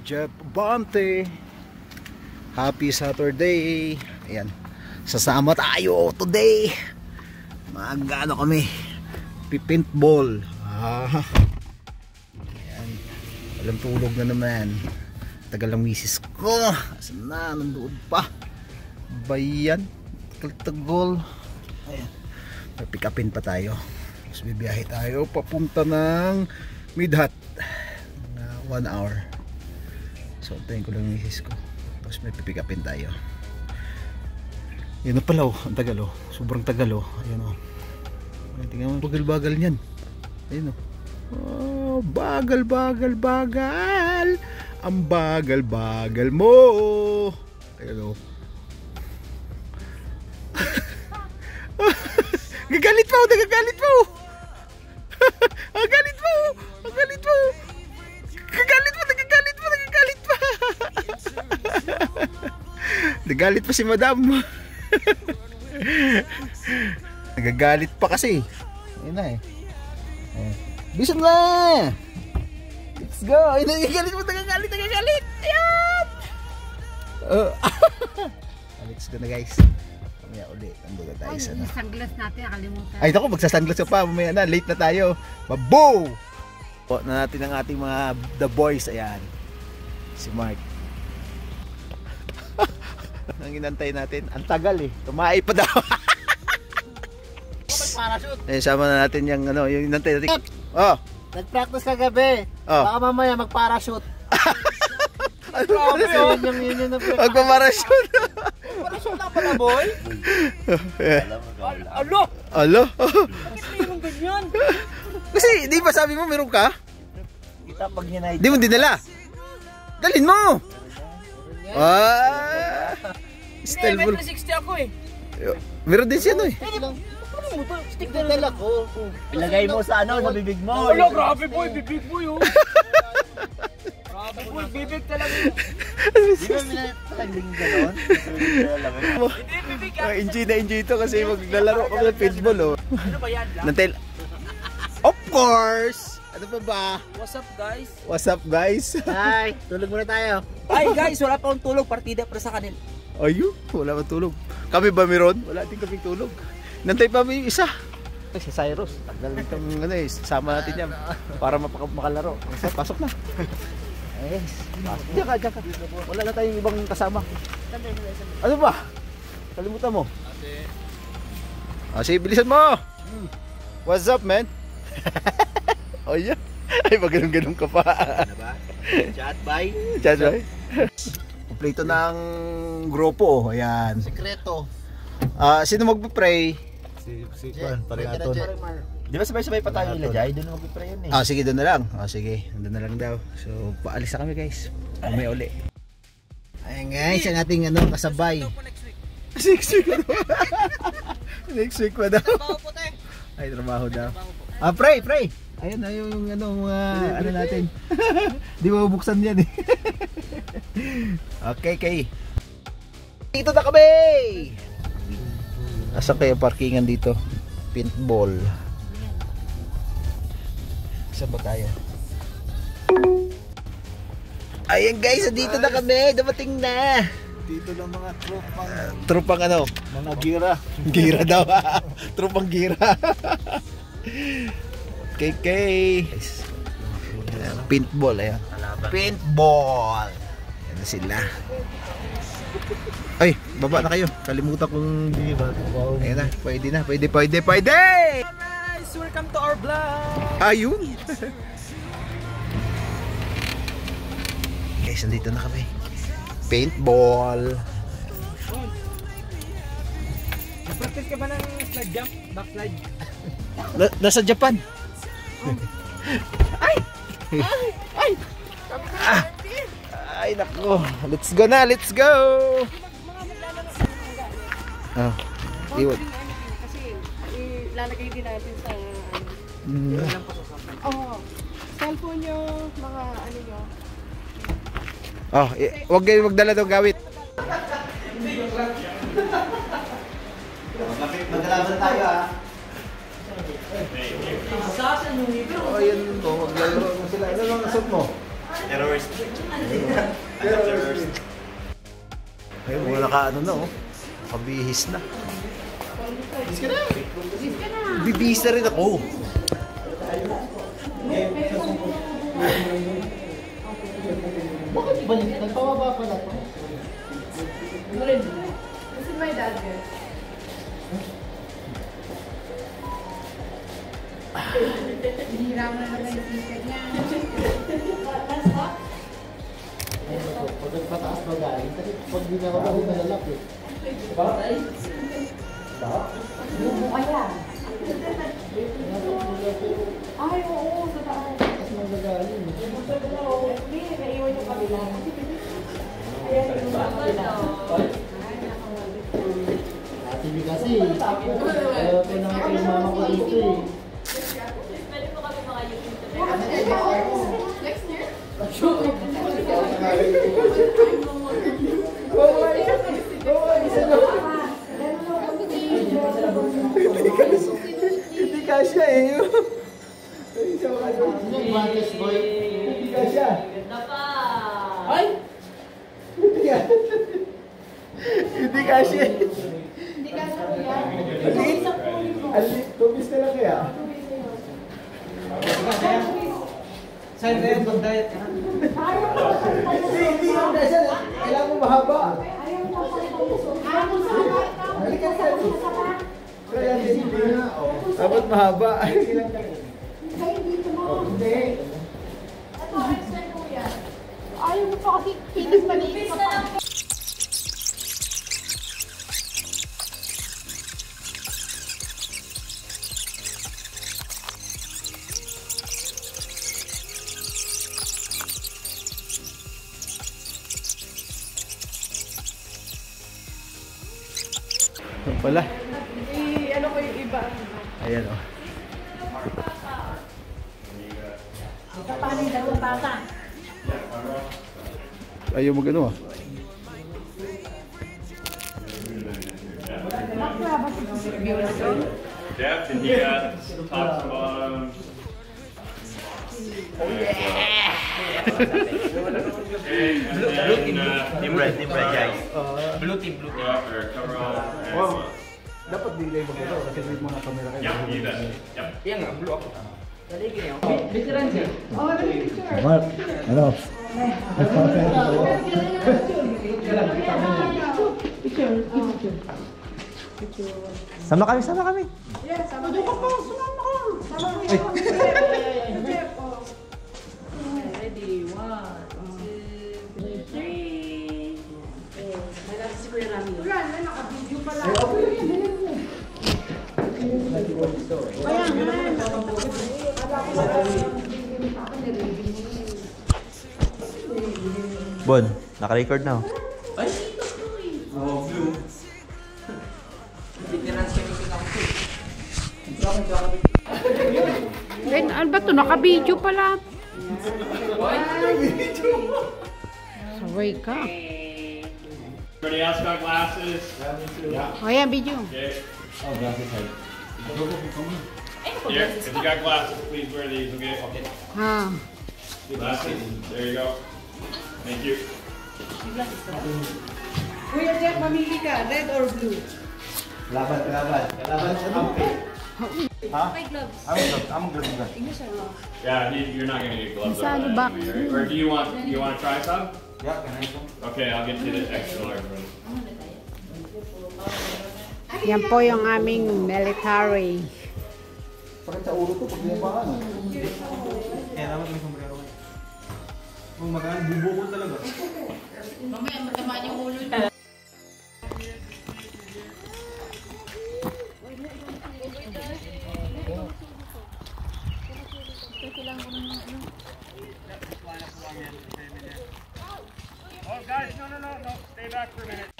Jeff Bante. Happy Saturday. Ayan. Sasama tayo today. Mag-ano kami? Pipintball. Ayan. Walang tulog na naman. Tagal ng misis ko. Asan na? Nandoon pa. Bayan. Tagal. Ayan. Pick upin pa tayo. Tapos bibiyahe tayo papunta ng Midhat. 1 hour. So antayin ko lang yung misis ko. Tapos may pipick upin tayo. Yan na pala oh. Ang tagal oh. Sobrang tagal oh. Ayan oh. Tingnan mo. Bagal-bagal niyan. Ayan oh. Oh, bagal. Ang bagal mo. Ayan oh. Gagalit mo. Nagagalit mo. Ang galit mo. Ang galit mo. Nagagalit pa. Nagalit pa si madam. Nagagalit pa kasi. Ayun na eh. Bisan na. Let's go. Ayun na, nagagalit. Ayan. Let's go na guys. Mamaya ulit. Ando na tayo sa yung sunglass natin, nakalimutan. Ay, naku, magsasunglass ka pa. Mamaya na, late na tayo. Babow! Po na natin ang ating mga the boys. Ayan. Si Mark. Ang inantay natin. Ang tagal eh. Tumae pa daw. Ayun, sama na natin yung ano, yung inantay natin. Oh. Nag-practice kagabi. Oh. Baka mamaya mag-parachute. Ano parachute? Magpa-parachute. Parachute na pala, boy? Alo! Alo? Bakit mayroong ganyan? Kasi, di ba sabi mo meron ka? Kita pag hinay. Di mo dinala. Dalhin mo! Style ball. 60 ako eh. Meron din siya no eh. Stick na dala ko. Ilagay mo sa ano, sa bibig mo. Alo, grabe boy, bibig mo yun. Grabe boy, bibig talaga yun. Di ba minatagling gano'n? Hindi, bibig yan. Enjoy ito kasi maglalaro kami ng pitball oh. Ano ba yan? Of course! Ano pa ba? What's up guys? What's up guys? Ay, tulog muna tayo. Ay guys, wala pa akong tulog, partida para sa kanil. Ayun, wala pa tulog. Kami ba meron? Wala din kaming tulog. Nantay pa may isa. Si Cyrus, tagal itong ano eh, sama natin yan para makalaro. Pasok na. Yes. Diyan ka. Wala na tayong ibang kasama. Ano ba? Kalimutan mo. Sige, bilisan mo. What's up, man? Oh yeah. Ay, maganon-ganon ka pa. Ano ba? Chat bye. Kompleto ng grupo. Ayan. Sekreto. Sino magpe-pray? Si Juan, Pariaton. Di ba sabay-sabay pa tayo nila, Jai? Doon mag-pray yun eh. Sige, doon na lang. Sige, doon na lang daw. So, paalis na kami guys. May uli. Ayan guys, ang ating ano, kasabay. Next week na daw. Next week pa daw. Ay, trabaho daw. Pray! Ayun na yung ano, mga ano natin. Di ba bubuksan yan eh. Okay. Dito na kami! Asan kayo parkingan dito? Paintball. Saan ba tayo? Ayan guys, dito na kami. Dumating na. Dito lang mga Tropang ano? mga gira. Gira daw. Tropang gira. KK. Paintball. Ayan. Paintball. Ayan na sila. Ay, baba na kayo. Kalimutan kong ayan na, pwede na. Pwede! Guys, welcome to our vlog. Ayun! Guys, nandito na kami. Paintball. Practice ka ba ng slide jump? Backslide? Nasa Japan. Ay! Ay, nako. Let's go na, let's go! Iwan. Kasi ilalagay din natin sa cellphone nyo, mga ano nyo. Huwag kayo magdala daw gawit. Magkalaban tayo ah. Oh, yan po. Maglalaro mo sila. Ano ang suot mo? Terrorist. Ayun, wala ka ano na oh. Kabihis na. Bibihis na rin ako. Bakit ba niya? Nagpababa pala to? This is my dad here. Hinihira mo na naman yung ticket niya. Pag nagpataas ba galing? Kasi pag di na ako dahil nalalap eh. Bubo kaya. Ay, oo, sa taas. Tapos magagaling. Hindi, naiwan yung kabila. Ayan, yung kabila. Ay, nakawalik. TV kasi. Ayaw ko na yung mama ko dito eh. Next year? Hindi kasya eh. Ano yung Marcus boy? Hindi kasya. Ay! Hindi kasya. Hindi ka sa kuya. Alit, tubis na lang kaya. Saan na yan? Mag-diet ka na? Hindi yung kasya. Kailangan mo mahaba. Ayaw mo sa kuya. Halika sa kuya. Kaya hindi na. Dapat mahaba. Ay, dito mo. Hindi. Ito, extra kuya. Ayaw mo pa kasi pinig maliit ka pa. Ano pala? Ano ko yung iba? Ayan o. Kapanin na itong bata. Ayaw mag ano ah. Depth, and he got tops and bottoms. Oh yeah! And then, Team red guys. blue team, or cover all. Wow. Dapat di live ako kasi may mga camera kayo. Yep, you bet. Yep. Yan nga, blue ako. Mark, ano? Sama kami, sama kami. Yes, sama ka po. Sumama ka. Sama mo yun. Ready? 1, 2, 3. Malaki si Kuya Rami. Wala na, naka-video pala. Kaya Bon, naka-record na oh. Oh, blue. Veterans kami pinaka-2. Ben, ano ba ito? Naka-video pala. Saway ka. Everybody else got glasses? O yan, video. Okay. Oh, glasses head. Here, if you got glasses, please wear these, okay? Ha. Glasses, there you go. Thank you. Kuya Jeff, mamili ka. Red or blue? Laban sa ampe. Ha? I'm good. Yeah, you're not gonna get gloves Nasa on ano that ba? anyway, right? Or do you want to try some? Yeah, can I go? Okay, I'll get you the extra large one. Yan po yung aming military. Pakit sa ulo to pag bumabaan. Kaya dapat may sombrero kayo. Kung magaan, bubukol talaga. Mamaya, matamaan yung ulo niya. Oh, guys, no. Stay back for a minute.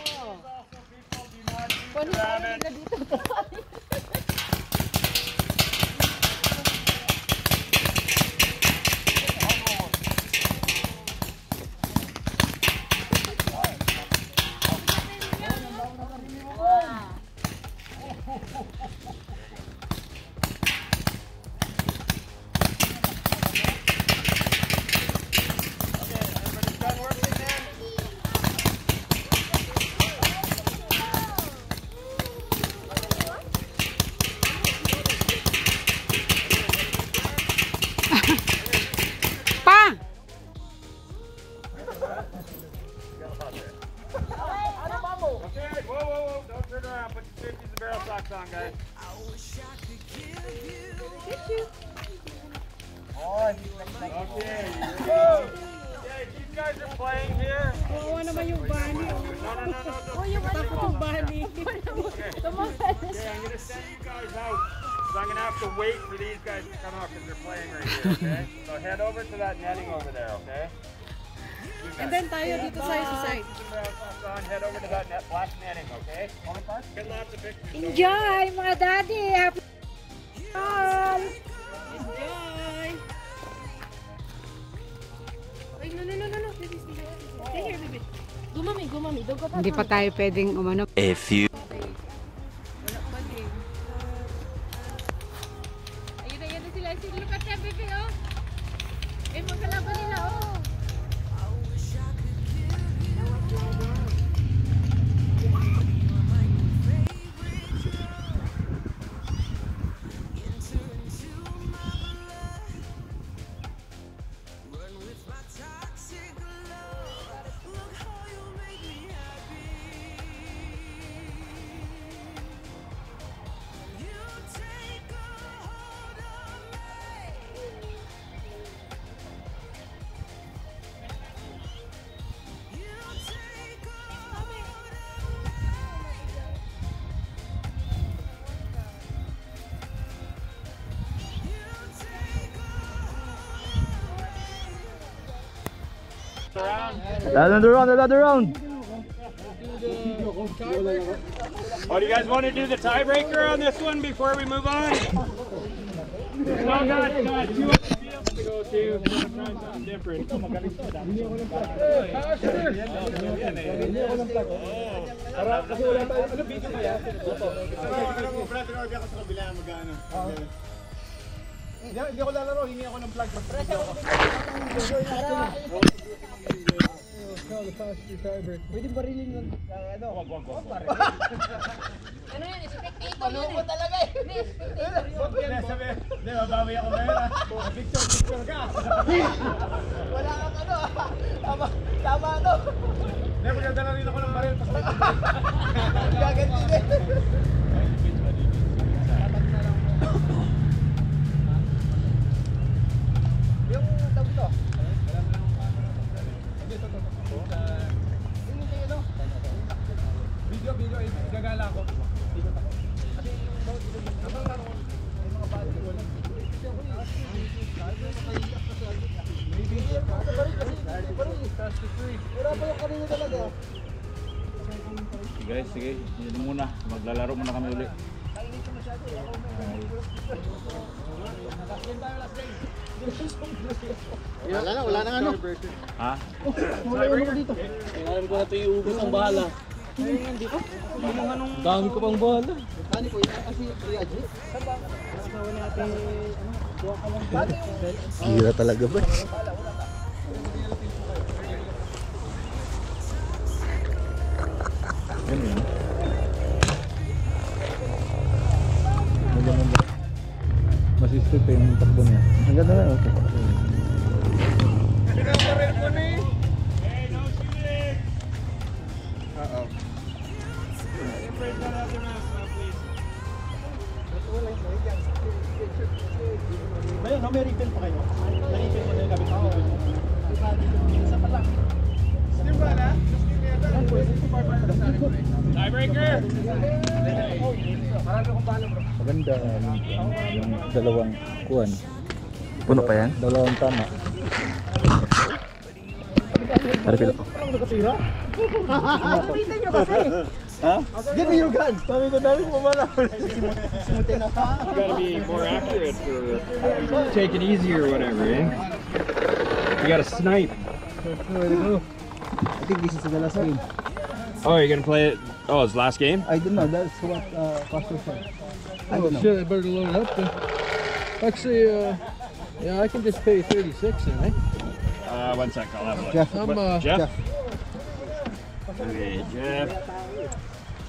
Everybody's done working? Okay, whoa. Don't turn around. Put your safeties and barrel socks on, guys. Okay, here we go. Yeah, these guys are playing here. Oo naman yung bunny. No. Yung takot yung bunny. Okay, I'm gonna send you guys out. So I'm gonna have to wait for these guys to come out because they're playing right here, okay? So head over to that netting over there, okay? And then tayo dito sa side. Head over to that black netting, okay? Get lots of pictures. Enjoy mga daddy. Happy all. Enjoy. Ay, no. Stay here, baby. Gumami. Doon ka pa. Hindi pa tayo pwedeng umano. A few. Ayun na sila. Look at them, baby, oh. Eh, magkalaban nila, oh. Another round. Oh, do you guys want to do the tiebreaker on this one before we move on? No, got 2 other fields to go to. Try something different. Hindi ako lalaro, hingi ako ng vlog. Pwede barilin lang. Ano? Ano yan? Spectator yun eh. Talaga eh. Spectator yun. Hindi, mabawi ako ngayon ha. Victor ka. Wala kang ano. Tama to. Hindi, magdadala rin ako ng baril. Gaganti din. Yung tawag ito. Video, gagala ako. Sige, yun muna. Maglalaro muna kami ulit. Wala nang ano. Ha? Kailangan ko na ito iubos ang bahala. Dami ko pang bahala. Dami ko yun kasi readjust. Gira talaga ba? Masisip yung takbo niya. Ang ganda na, okay. Hey, no shooting! Uh-oh. Break that out their mouth now, please. Ayun, no, may refill pa kayo. May refill pa na yung kabit ako. Isa pa lang. Steam ba na? Tiebreaker! Marami akong pala bro. Maganda yung dalawang kuwan. Puno pa yan? Dalawang tama. Refill ako. Nakatira? Nakita nyo kasi. Ha? Give me your gun! Sabi ko dami mo mala. Simutin na pa. You gotta be more accurate for take it easy or whatever, eh? You gotta snipe. I think this is the last game. Oh, you're gonna play it? Oh, it's last game? I don't know, that's what Pastor said. I don't know. Shit, I better load it up then. Actually, yeah, I can just pay 36 then, eh? 1 sec, I'll have a look. Jeff. Jeff? Okay, Jeff.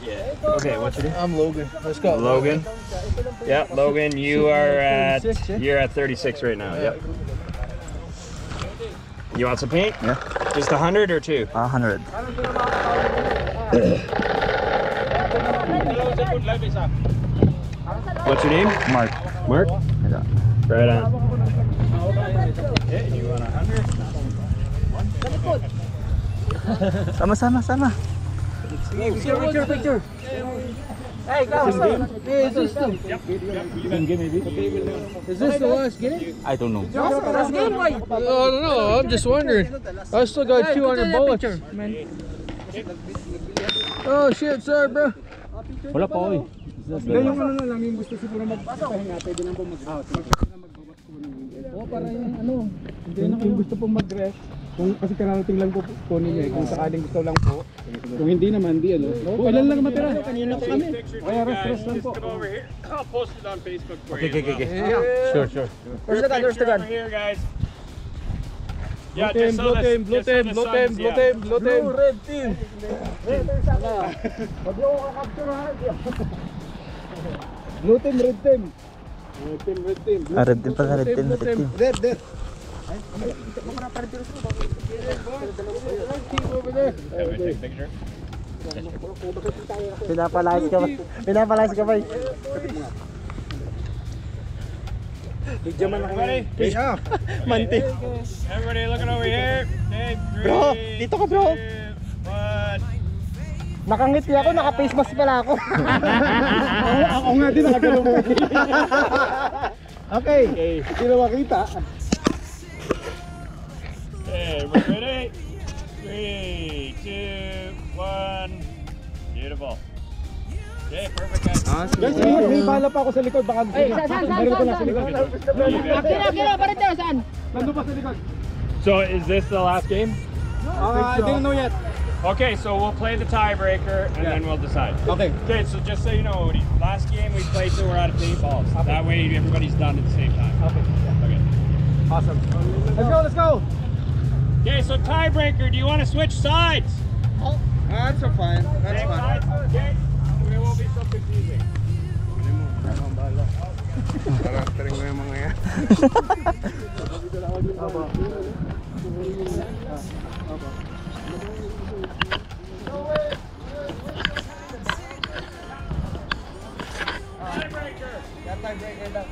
Yeah. Okay, what's your name? I'm Logan. Let's go. Logan. Yeah, Logan, you are at 36, yeah? you're at 36 right now. Yep. You want some paint? Yeah. Just 100 or 2? 100. What's your name? Mark. Mark? Yeah. Right on. Okay, you want 100? Sama. Picture. Hey, guys. Is this the last game? I don't know. Last game, why? I don't know. I'm just wondering. I still got 200 bullets. Oh shit, sorry, bro. Wala pa ako eh. Yung ano na lang, yung gusto siguro magpahinga, pwede nang po mag-out. Oo, para yung ano, yung gusto pong mag-rest. Kasi kararating lang po ninyo eh, kung sakaling gusto lang po. Kung hindi naman, di ano. Ilan lang matira? Kanina po kami. Kaya rest lang po. Come over here. I'll post it on Facebook for you. Okay. Sure. Where's the gun? Where's the gun? Over here, guys. Yeah, Blue team, blue team, blue team, blue team, blue team, blue team. Red team. Wag yung kakapture ha. Blue team, red team. Red team. Red team pala, red team. Red. Pinapalayas ka ba? Everybody, Mantik. everybody looking over here. Okay, Bro, 3, dito ka, bro. 2, 1. Nakangiti ako, naka-face mask pala ako. Ako nga din nakagalong. Okay. Hindi na makita. Okay, we're ready. 3, 2, 1. Beautiful. Okay, perfect guys. Guys, may bala pa ako sa likod. Baka Saan? meron ko na sa likod. Kira, parito, saan? Nandun pa sa likod. So is this the last game? I didn't know yet. Okay, so we'll play the tiebreaker and then we'll decide. Okay. Okay, so just so you know, Odie, last game we played till we're out of paintballs. That way everybody's done at the same time. Okay. Okay. Awesome. Let's go. Okay, so tiebreaker, do you want to switch sides? That's fine. Same sides? Okay. It won't be so confusing. Karakterin mo yung mga yan. Tiebreaker lang.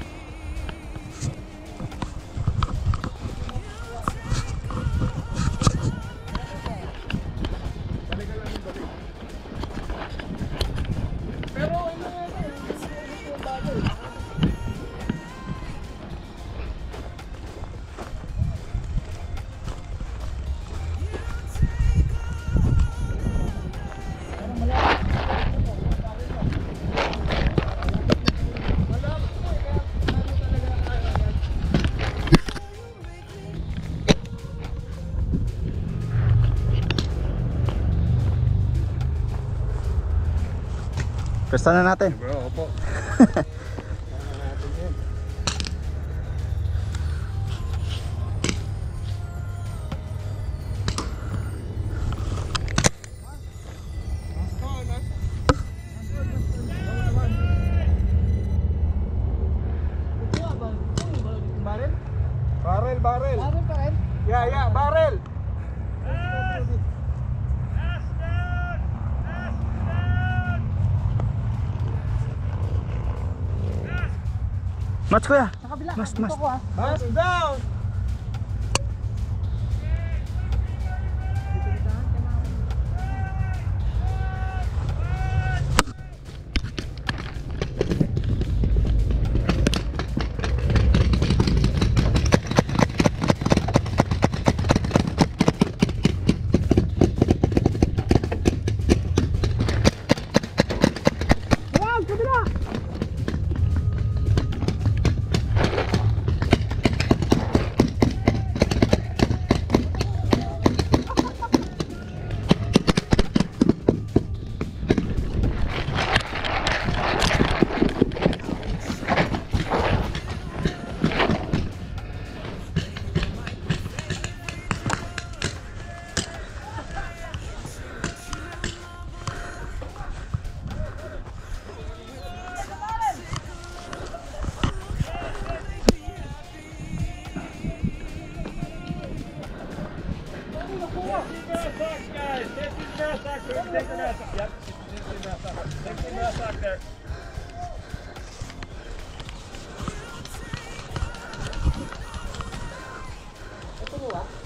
Pesta na natin. Bro, opo. Barrel. Yeah, barrel. Match kuya. Mas down. breath socks, guys. 15 breath socks. So take the breath socks. Yep. 15 breath socks. 15 breath socks there.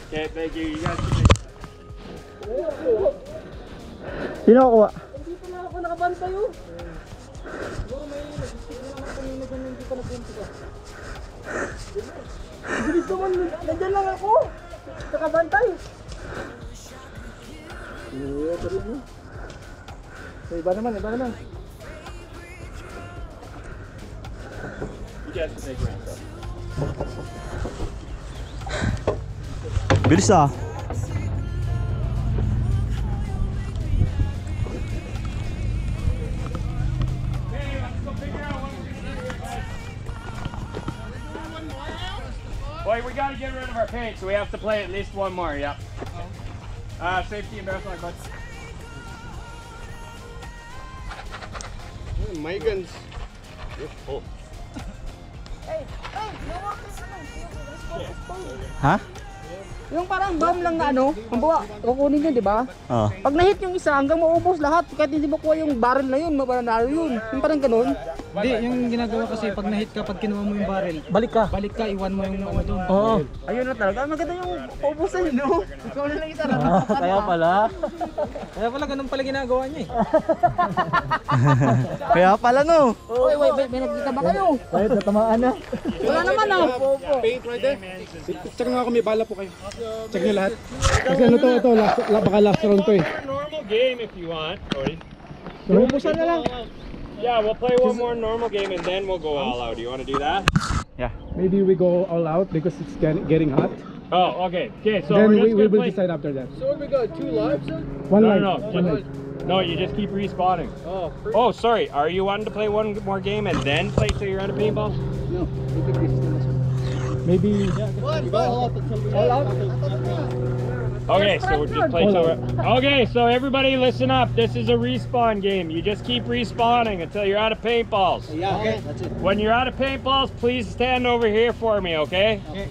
Okay, thank you. You guys can make Sino kuha? Dito na ako nakabantay oh. Siguro may nag-stick na naman kanina dyan hindi pa nag-umpisa. Bilis naman, nandyan lang ako. Nakabantay. Iba naman. You guys can take rounds up. Bilis ah. Wait, we gotta get rid of our paint, so we have to play at least one more, yep. Safety and baseline, bud. My guns. Ha? Yung parang bomb lang na ano, ang buwa, kukunin yun, di ba? Oo. Pag na-hit yung isa, hanggang maubos lahat, kahit hindi mo kuha yung barrel na yun, mapanalo yun. Yung parang ganun. Hindi, yung ginagawa kasi pag na-hit ka, pag kinuha mo yung barrel, Balik ka. iwan mo yung ano doon. Oo. Ayun na talaga, maganda yung paubusan yun, no? Ikaw na lang isa, Kaya pala. Kaya pala ganun pala ginagawa niya eh. Kaya pala no. Wait, may nakikita ba kayo? Kahit natamaan na. Wala naman ah. Paint right there. Check nga ako, may bala po kayo. Check nyo lahat. Kasi ano to, baka last round to eh. Normal game if you want, Cody. Paubusan na lang. Yeah, we'll play one more normal game and then we'll go all out. Do you want to do that? Maybe we go all out because it's getting hot. Oh, okay. Okay, so Then we're just we gonna will play. decide after that. So what we got? 2 lives then? One No, light. no, One light. no, you just keep respawning. Oh, Oh, sorry. Are you wanting to play one more game and then play till you're out of paintball? Maybe. Okay, so we'll just play till we're... Okay, so everybody listen up. This is a respawn game. You just keep respawning until you're out of paintballs. Yeah, okay. That's it. When you're out of paintballs, please stand over here for me, okay? Okay.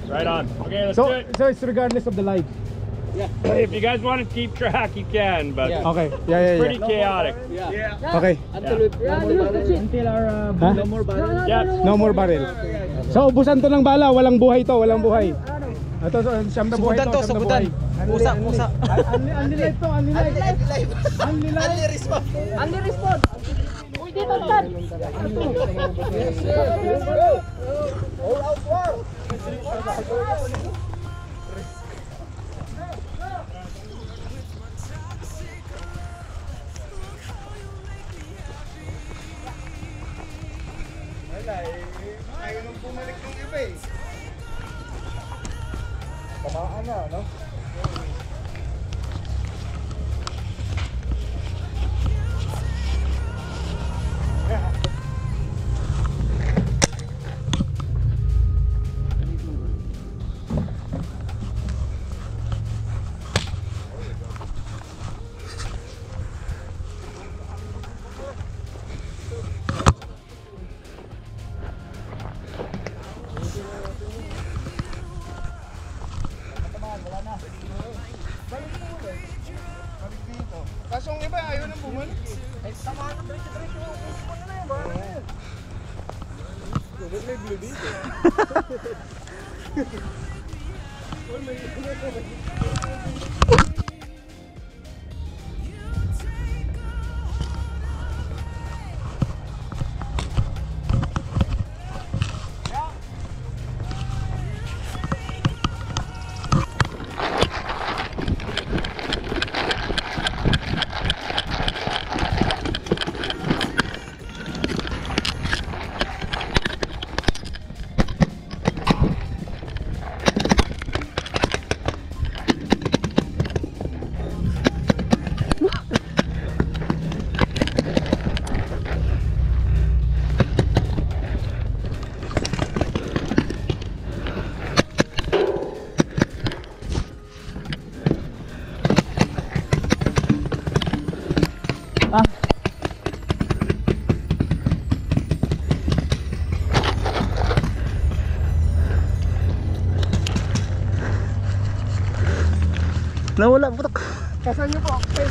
Right on. Okay, let's do So, it. so it's regardless of the light. If you guys want to keep track, you can, but Okay. Yeah. pretty chaotic. Okay. Until our Huh? no more barrel. Yep. No more barrel. So ubusan to ng bala, walang buhay to, walang buhay. Ito, siyam na buhay to, siyam na buhay. Pusa. Unli light to, unli light. Unli light. Unli respond. Uy, dito, Tad. Ayaw nang bumalik ng iba eh. Tamaan na, no? Kaso ang iba ayaw nang bumalik eh. Ay, tama na, diretso-diretso. Ubusin mo na lang, barrel. Ba't may blue dito? Nawala putok. Kasan niyo po? Okay.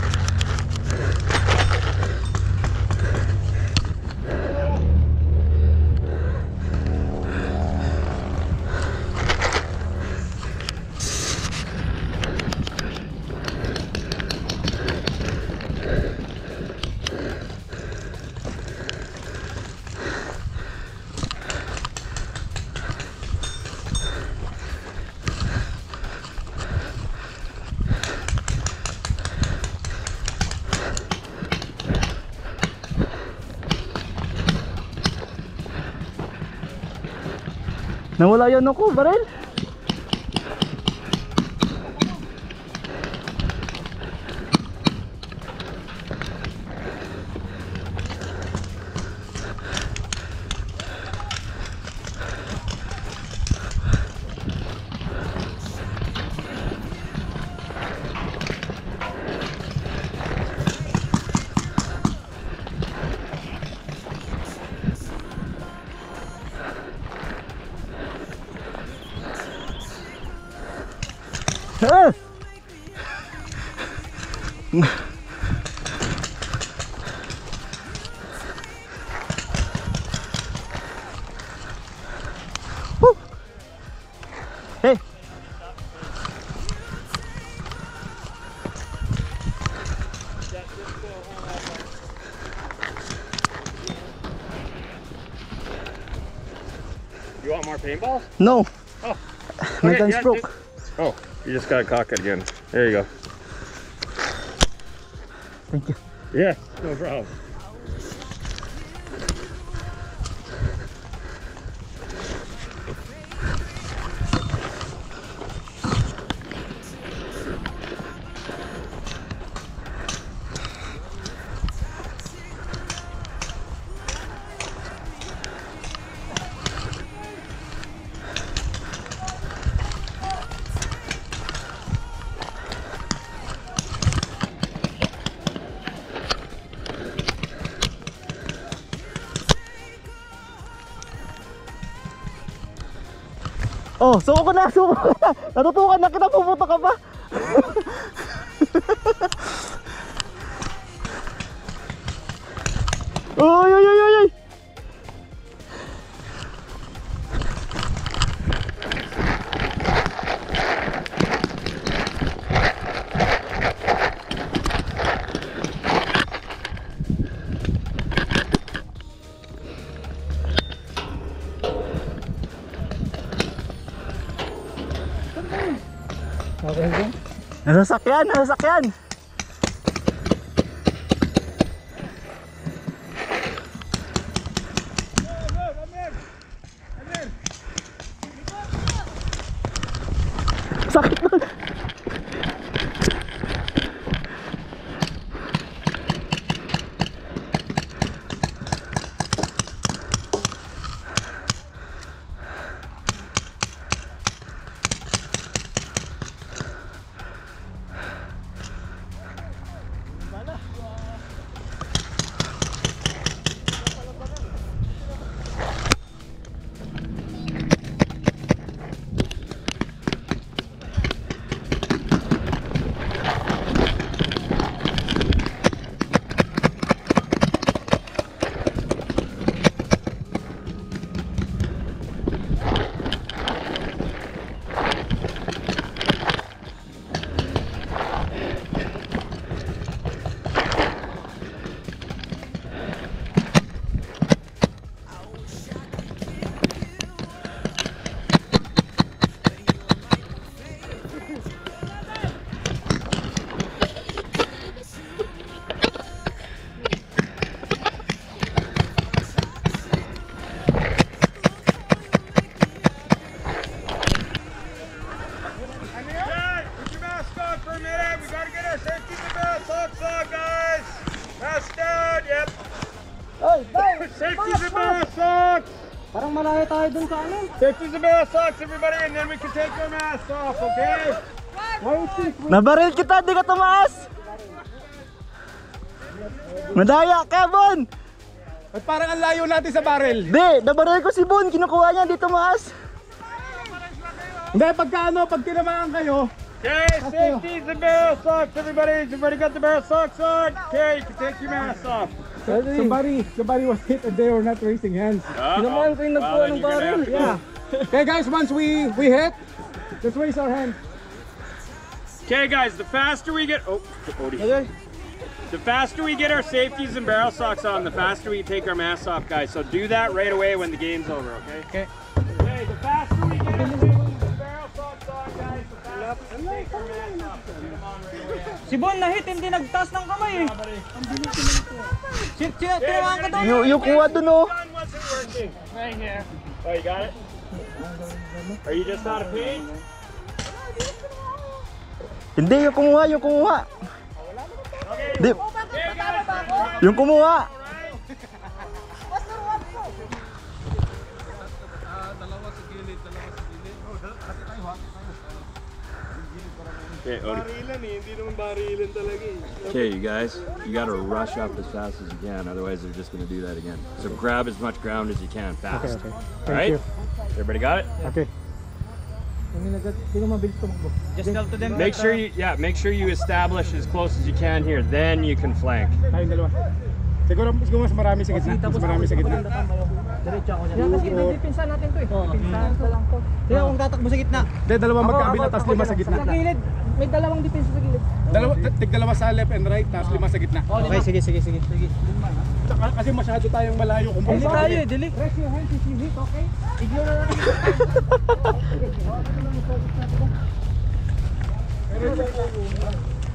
Nawala yun ako, baril. Ah! Woo! Hey! You want more paintballs? No! Oh. My Okay, gun's yeah, broke. Oh, you just gotta cock it again. There you go. Thank you. Yeah, no problem. Oh, suko na, suko na. Natutukan na kita, puputo ka pa. Oy, oy, oy, oy, oy. Nasasakyan, nasasakyan. Sakit na. Safety the mask socks! Parang malayo tayo dun sa ano. Safety the mask socks, everybody, and then we can take our masks off, okay? Nabaril kita, di ka tumaas. Madaya ka, Bon. At parang ang layo natin sa barrel. Di, nabaril ko si Bon, kinukuha niya, di tumaas. Hindi, pagka ano, pag tinamaan kayo, Okay, safeties and barrel socks, everybody. Everybody got the barrel socks on? Okay, you can take your mask off. Somebody was hit and they were not raising hands. Well, then you're gonna have to Yeah. Okay guys, once we hit, let's raise our hands. Okay, guys, the faster we get, the faster we get our safeties and barrel socks on, the faster we take our masks off, guys. So do that right away when the game's over, okay? Okay. Okay, the faster we get our safeties and barrel socks on, guys, the faster we take our masks off. So get them on right away. Si Bon na-hit, hindi nagtaas ng kamay eh. Tinawakan ka doon. Yung kuha dun oh. Gun wasn't working. Right here. Oh, you got it? Are you just out of pain? Hindi, yung kumuha. Di, yung kumuha. Okay, you guys, you gotta rush up as fast as you can, otherwise they're just gonna do that again. So grab as much ground as you can, fast. Okay. All right? Everybody got it? Okay. Just tell to them. Make sure you establish as close as you can here. Then you can flank. Tayong dalawa. Siguro mas marami sa gitna. Mas marami sa gitna. Diretso ako dyan. Kasi pinsan natin to eh. Pinsan ko lang to. Kaya kung tatakbo sa gitna. Hindi, dalawa magkabila, tapos 5 sa gitna. Sa gilid. May dalawang depensa sa gilid. Dalawa sa left and right, tapos 5 sa gitna. Okay, sige. Tsaka, kasi masyado tayong malayo kung Dili tayo eh, dili. Raise your hands if you hit, okay? Ignore na lang.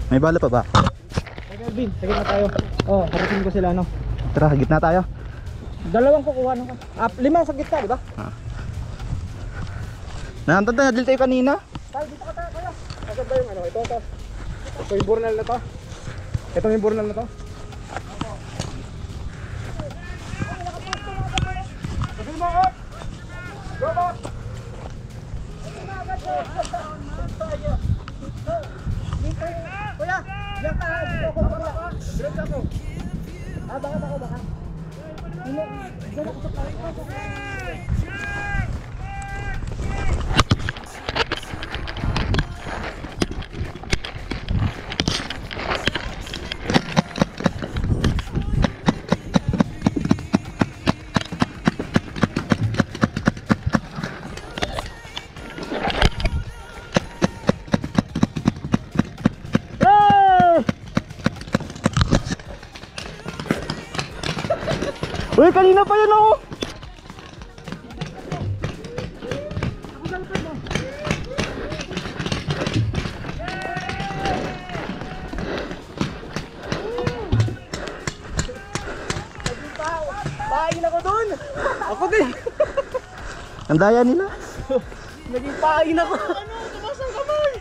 May bala pa ba? Kelvin, sige na tayo. Oh, harating ko sila no. Tara, gitna tayo. Dalawang kukuha nung 5 sa gitna, di ba? Nakantanda na, dil tayo kanina. Tayo dito ka tayo, kaya. Asan ba yung ano? Ito. Ito yung burnal na to. Ito yung burnal na to. Kasi mo up! Go up! Kuya, diyan ka. Dito ako. Diretso ako. Baka. Diyan ako sa parang. Uy, kanina pa yun oh. Pain ako doon. Ako din. Ang daya nila. Naging pain ako. Ano? Tumaas ang kamay.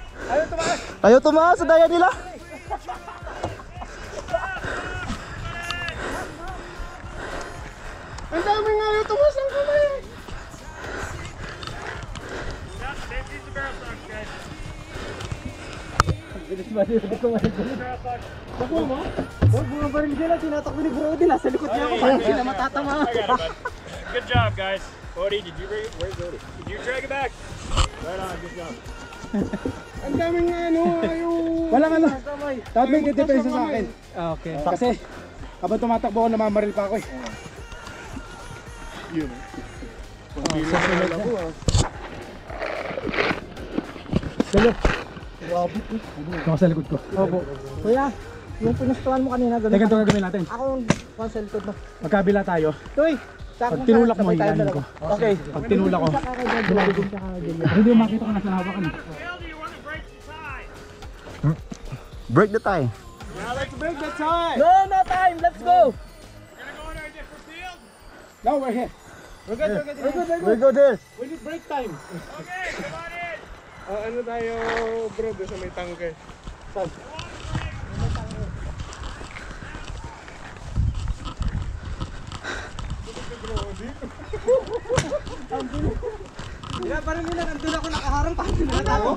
Ayaw tumaas sa daya nila. Ang dami nga yung tumas ng kamay. Safeties and barrel socks, guys. Ako mo? Huwag mga baril dyan lang. Tinatakbo ni Brody. Nasa likod niya ako. Parang sila matatama. I got it, bud. Good job, guys. Cody, did you bring it? Where's Cody? Did you drag it back? Right on, good job. Ang daming ano, yung... Walang ano. Dapat may depensa sa akin. Okay. Kasi, habang tumatakbo ako, namamaril pa ako eh. Yun. Dalo. Ito sa likod ko. Opo. Kuya, yung pinustuhan mo kanina. Teka, ito gagawin natin. Ako yung sa likod mo. Magkabila tayo. Tuy! Pag tinulak mo, hilahin ko. Okay. Pag tinulak ko, hindi mo makita ko nasa hawakan. Bill, do you want to break the tie? Break the tie. Yeah, let's break the tie. No time! Let's go! We're gonna go in our different field. No, we're here. We're good. We go there. We need break time. Okay, come on in. Ano tayo, bro, doon sa may tangke. Saan? Yeah, parang nila nandun ako nakaharang pa. Ako?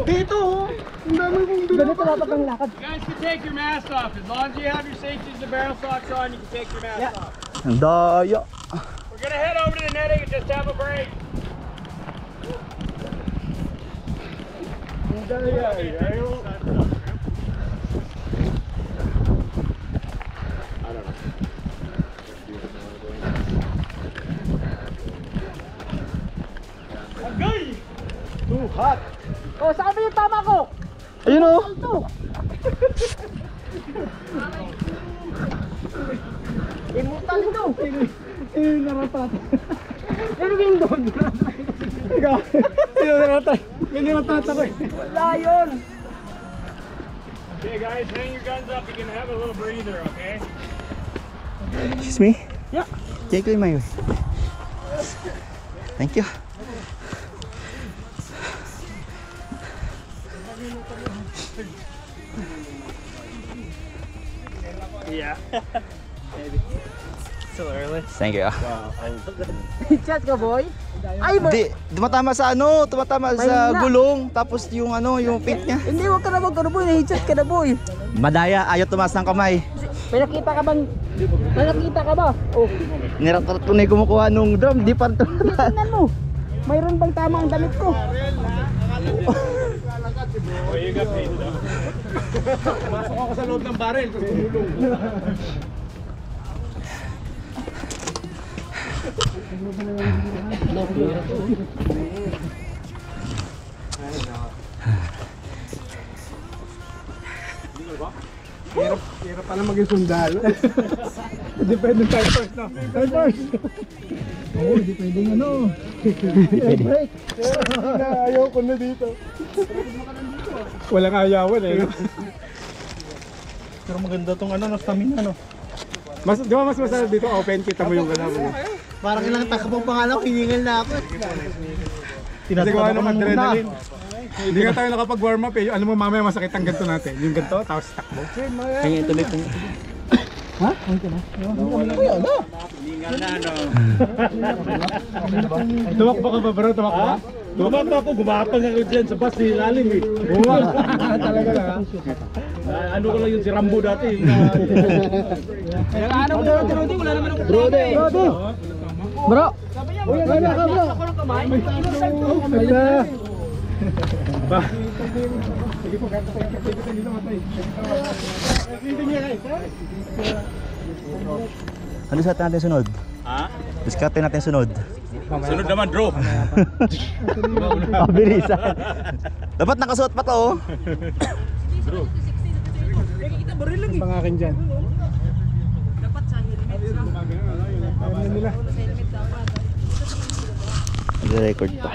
Dito, oh. Ang dami kong dito. Ganito dapat ang lakad. You guys can take your mask off. As long as you have your safeties and barrel socks on, you can take your mask off. Ang daya. We're gonna head over to the netting and just have a break. Too hot. Oh, sabi yung tama ko. Ayun o. Immortal ito. Narapat. Ano yung doon? Ikaw. Sino narapat? May narapat ako eh. Wala yun. Okay, guys, hang your guns up. You can have a little breather, okay? Excuse me? Yeah. Can you clean my way? Thank you. Yeah. So early. Thank you. Chat ka, boy. Ay, Di, tumatama sa ano, tumatama sa Mahina. gulong, tapos yung ano, yung pit niya. hindi, wag ka na boy. Nahichat ka na, boy. Madaya, ayaw tumaas ng kamay. May nakita ka bang... May nakita ka ba? Oh, Nirakot ko na yung kumukuha nung drum, di pa ito. tingnan mo. Mayroon bang tama ang damit ko? Oh, you got paid enough. Masok ako sa loob ng barrel. Tapos tumulong. Hirap pala maging sundalo. Depende tayo first na. Tayo first. Oo, hindi pwedeng ano. Break. Ayaw ko na dito. Walang ayawan eh. Pero maganda tong ano, stamina no. Mas, di ba mas masarap dito open, kita mo yung galaw mo. Parang ilang takapang pangalan, hiningal na ako. Kasi gawa ng adrenaline. Hindi nga tayo nakapag-warm up eh. Alam mo mamaya masakit ang ganito natin. Yung ganito, tapos takbo. Kaya ito may pang... Ha? Okay na. Hingal na, no? Tumakbo ka ba bro? Tumakbo ka? Tumakbo ako, gumapang ako dyan sa bus ni Lalim eh. Talaga na ha? Ano ko lang yun si Rambo dati. Ano ko na, Brody? Wala naman ako Brody. Bro. Uy, ano ka, bro? Ako ng kamay. Sige po, gata tayo. Sige tayo dito matay. Ano sa natin sunod? Ha? Diskarte natin sunod. Sunod naman, draw. Pabilisan. Dapat nakasuot pa to oh. Pang akin dyan. Dapat sa helmet. Ano nila? Nag-record pa.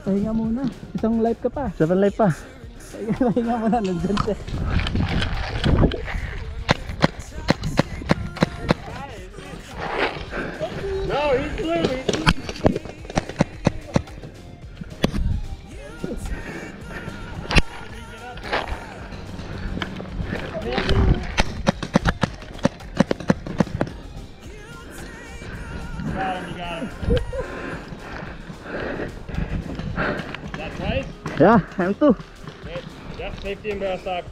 Pahinga muna. Isang live ka pa. 7 live pa. Pahinga muna. Nandun siya. No, he's blue. Yeah, I'm too. Yep, safety and barrel stock.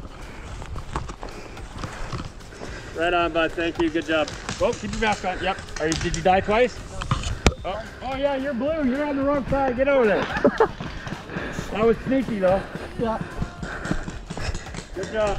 Right on, bud. Thank you. Good job. Oh, keep your mask on. Yep. Did you die twice? Oh yeah, you're blue. You're on the wrong side. Get over there. That was sneaky though. Yeah. Good job.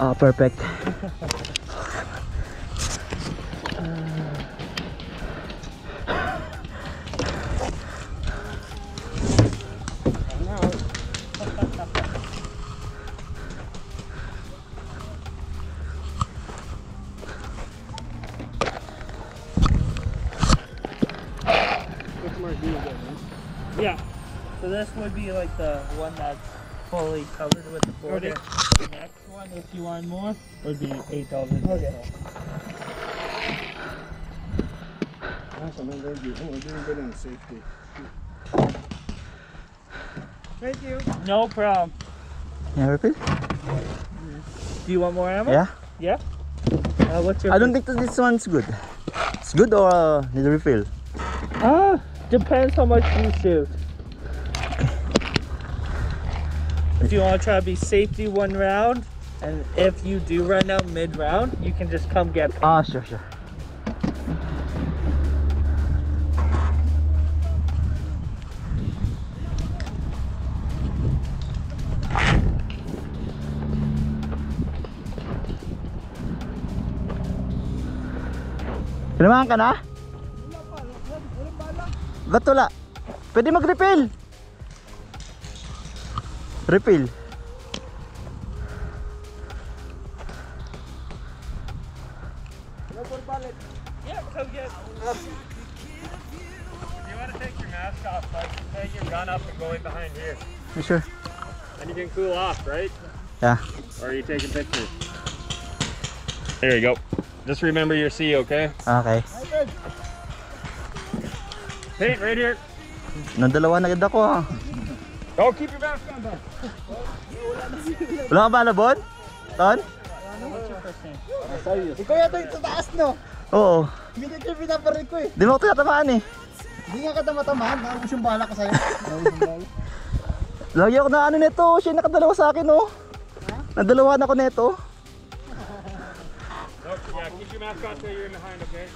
Ah, perfect. Yeah. So this would be like the one that's fully covered with the boarding. The next one, if you want more, would be 8,000. Okay. Safety. Thank you. No problem. Yeah, refill? Do you want more ammo? Yeah. Yeah? What's your... I don't think that this one's good. It's good or need a refill? Depends how much you shoot. If you want to try to be safety one round, and if you do run out mid-round, you can just come get me. Ah, sure. Kinamahan ka na? Ba't wala? Pwede mag-refill. Refill. Yeah, come get. If you want to take your mask off, like take your gun up and go in behind here. You sure? And you can cool off, right? Yeah. Or are you taking pictures? There you go. Just remember your C, okay? Okay. Pete, right here. Nandalawa na agad ako ha. Oh, keep your mask on, bud. Wala ka ba labon? Ton? Ikaw yata yung sa taas, no? Oo. Hindi ka yung pinaparin ko eh. Di mo ako tinatamaan eh. Hindi nga ka tamatamaan. Naubos yung bala ko sa'yo. Lagi ako na ano nito. Siya nakadalawa sa akin oh. Nadalawa na ako nito. Oh, yeah, keep your mask on till you're in behind, okay?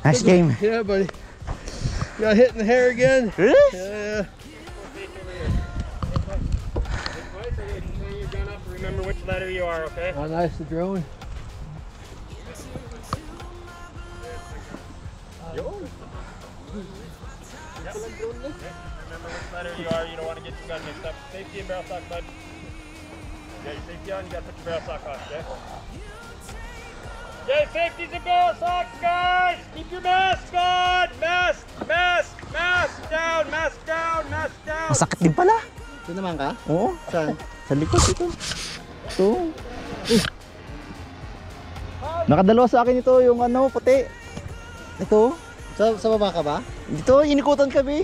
Nice game. Yeah, buddy. Got hit in the hair again. Really? Yeah. Turn your gun up. Remember which letter you are, okay? Oh, nice the drone. Remember which letter you are. You don't want to get your gun mixed up. Safety and barrel stock, bud. You got your safety on. You got to put your barrel stock on, okay? Okay, safeties and barrel stocks, guys. Keep your mask on. Mask, mask, mask down, mask down, mask down. Masakit din pala. Ito naman ka? Oo. Saan? Sa likod ito. Ito. Nakadalawa sa akin ito yung ano puti. Ito. Sa baba ka ba? Dito inikutan kami.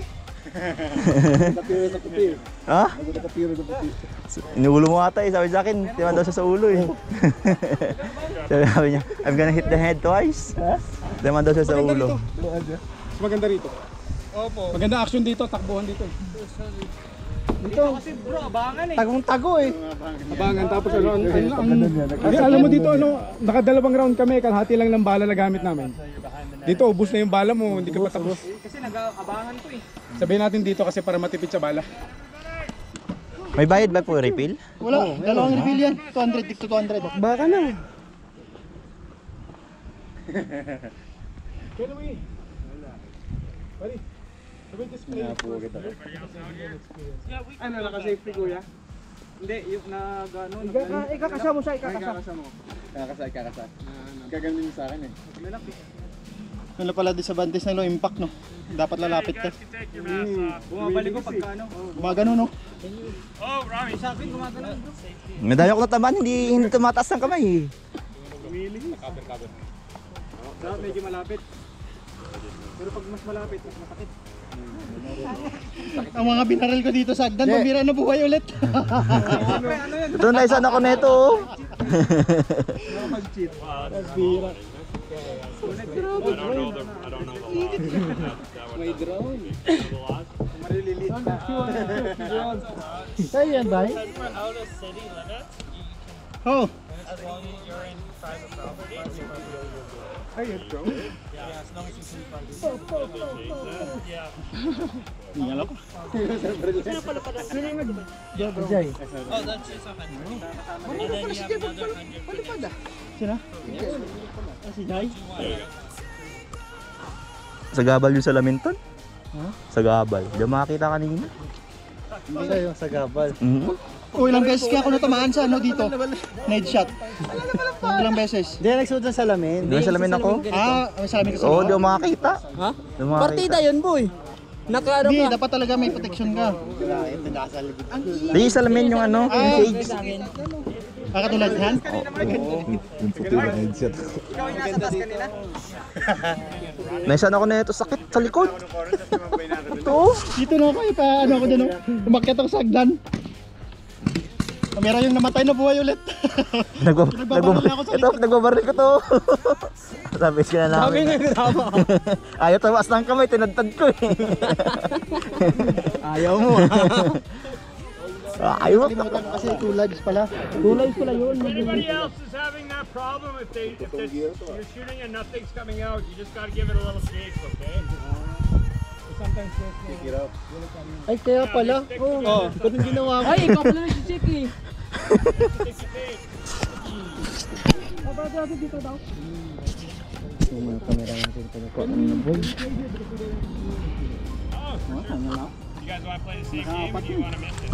Nakapiro sa puti. Ha? Nakapiro sa puti. Inuulo mo ata eh. Sabi sa akin, timan daw siya sa ulo eh. Sabi niya, I'm gonna hit the head twice. Timan daw siya sa ulo. Mas maganda rito. Opo. Maganda action dito, takbuhan dito. Dito kasi bro, abangan eh. Tagong-tago eh. Abangan tapos ano, hindi, alam mo dito ano, nakadalawang round kami, kalahati lang ng bala na gamit namin. Dito ubos na yung bala mo, hindi ka pa tapos. Kasi nag-abangan to eh. Sabihin natin dito kasi para matipid sa bala. May bayad ba po refill? Wala, dalawang refill yan. 200 to 200. Baka na. Kenway. Pari. Sabi display. Ano naka-safety kuya? Hindi, yung nag-ano. Ikakasa mo siya, ikakasa mo. Ikakasa. Gagawin mo sa akin eh. Ano pala din sa bantis na low impact no? Dapat lalapit ka. Bumabalik ko pagka ano. Gumagano no? Oh, Rami. Sa akin gumagano bro. Medalya ko natamaan, hindi tumataas ng kamay eh. Cover. Dapat medyo malapit. Pero pag mas malapit, mas masakit. Ang mga binaril ko dito sa Agdan, pamira na buhay ulit. Ito na isa na ako neto oh. Mag-cheat. Bira. I don't know the May drone. Marililit na. Sa'yo yan ba? Out of city limits, Oh. as long as you're in private property. Ay, it's true. Yeah, as long as you can find it. Yeah. Oh, that's just 100. And then you have another 100. Sa gabal yung salamin ton? Sa gabal. Di makakita kanina. Sa'yo, sa gabal. Oh, ilang beses kaya ako natamaan sa ano dito? Night shot. Ilang beses? Hindi, nagsuot ng salamin. Di ba salamin ako? May salamin ka sa Oo, di ako makakita. Ha? Di ako makakita. Partida yun, boy. Nakaano Hindi, ka? dapat talaga may protection ka. Di yung salamin yung ano, yung shades. Katulad yan? Yung puti na headset. Naisan ako na ito sakit sa likod. Ito. Dito na ako, ano ako dyan, umakyat ako sa hagdan. Kamera yung namatay na buhay ulit. Nagbabaril ko to. Sabis ka na namin. Ayaw tawas ng kamay, tinadtad ko eh. Ayaw mo. Ayaw mo. Kasi 2 lives pala. 2 lives pala yun. Anybody else is having that problem, if you're shooting and nothing's coming out, you just gotta give it a little shake, okay? Sometimes take it out. Ay, kaya pala. Oh, ba't yung ginawa mo? Ay, ikaw pala nag-check eh. Dito daw. Yung kamera natin ko. You guys want to play the same game, or do you want to miss it?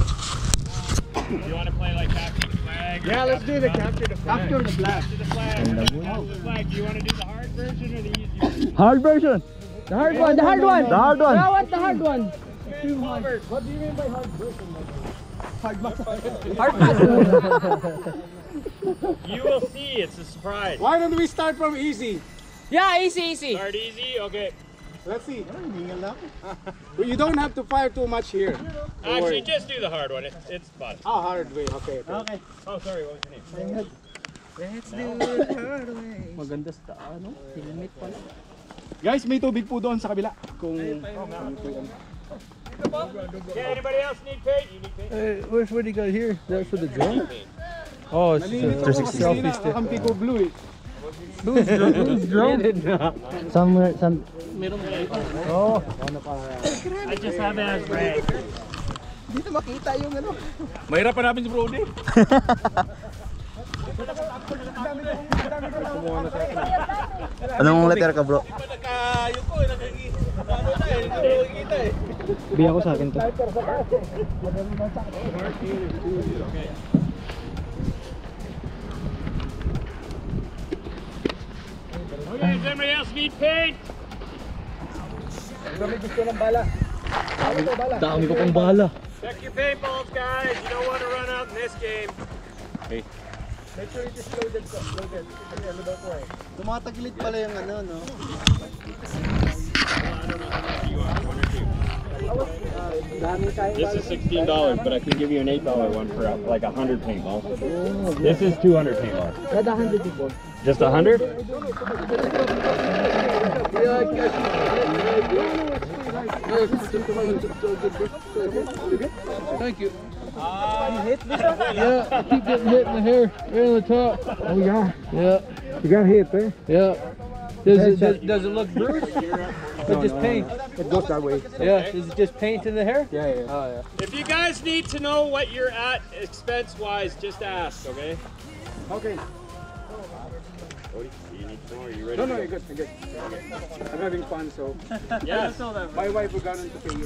You want to play like capture the flag? Yeah, let's do the capture the flag. Capture the flag. Capture the flag. Capture the flag. Do you want to do the hard version or the easy version? Hard version. The hard one, the hard one. The hard one. I want the hard one. What do you mean by hard version? You will see. It's a surprise. Why don't we start from easy? Yeah, easy. Start easy. Okay. Let's see. Well, you don't have to fire too much here. Actually, just do the hard one. It's fun. Ah, hard way. Okay. Oh, sorry. What was your name? Maganda sa ano? Helmet pala. Guys, may tubig po doon sa kabila. Kung Okay, anybody else need paint? You need paint? Hey, what do you got here? That's for the drone? Oh, it's nalilito ko kasi kanina, kakampi ko blue eh. Somewhere, Oh. I just have it as red. Dito makita yung ano. Mahirap pa namin si Brody. Anong letter ka, bro? Biya ko sa akin to. Okay, does anybody else need paint? Dami ko pang bala. Check your paintballs, guys. You don't want to run out in this game. Make sure it is loaded. Tumatagilid pala yung ano, no? This is $16, but I can give you an $8 one for like 100 paintballs. This is 200 paintballs. Not 100 before. Just 100? Thank you. Yeah, I keep getting hit in the hair, right on the top. Oh yeah. Yeah, You got hit, eh? yeah. Does it look bruised? Or just paint? It goes that way. Yeah, is it just paint in the hair? Yeah. Oh yeah. If you guys need to know what you're at expense-wise, just ask, okay? Okay. Cody, do you need to know? Are you ready? No, to go? you're good. I'm having fun, so Yes. my wife will go to pay you.